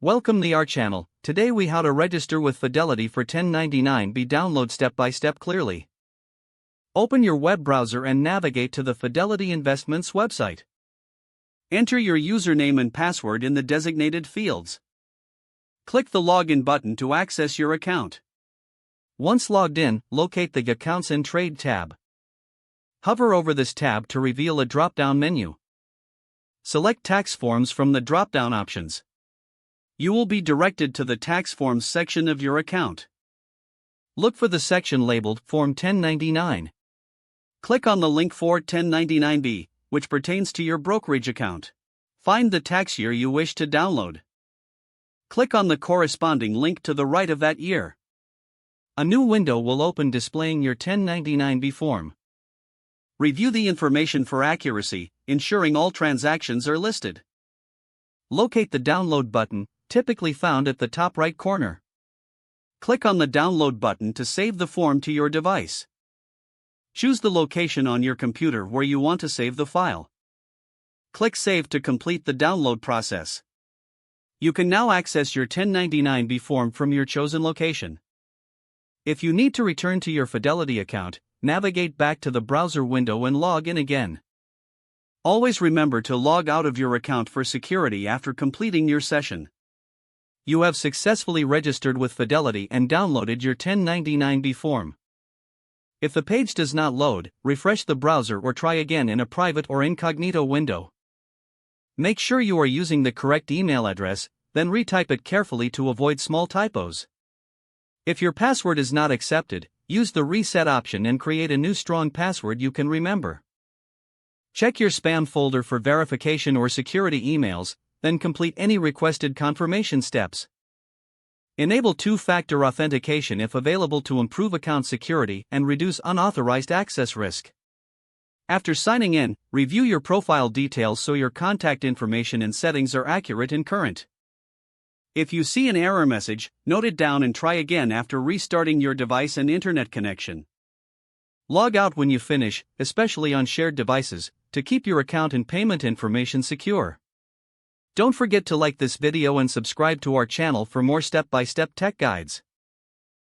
Welcome to our channel. Today we how to register with Fidelity for 1099 download step by step clearly. Open your web browser and navigate to the Fidelity Investments website. Enter your username and password in the designated fields. Click the login button to access your account. Once logged in, locate the Accounts and Trade tab. Hover over this tab to reveal a drop-down menu. Select Tax Forms from the drop-down options. You will be directed to the Tax Forms section of your account. Look for the section labeled Form 1099. Click on the link for 1099B, which pertains to your brokerage account. Find the tax year you wish to download. Click on the corresponding link to the right of that year. A new window will open displaying your 1099B form. Review the information for accuracy, ensuring all transactions are listed. Locate the download button, typically found at the top right corner. Click on the download button to save the form to your device. Choose the location on your computer where you want to save the file. Click Save to complete the download process. You can now access your 1099B form from your chosen location. If you need to return to your Fidelity account, navigate back to the browser window and log in again. Always remember to log out of your account for security after completing your session. You have successfully registered with Fidelity and downloaded your 1099B form. If the page does not load, refresh the browser or try again in a private or incognito window. Make sure you are using the correct email address, then retype it carefully to avoid small typos. If your password is not accepted, use the reset option and create a new strong password you can remember. Check your spam folder for verification or security emails, then complete any requested confirmation steps. Enable two-factor authentication if available to improve account security and reduce unauthorized access risk. After signing in, review your profile details so your contact information and settings are accurate and current. If you see an error message, note it down and try again after restarting your device and internet connection. Log out when you finish, especially on shared devices, to keep your account and payment information secure. Don't forget to like this video and subscribe to our channel for more step-by-step tech guides.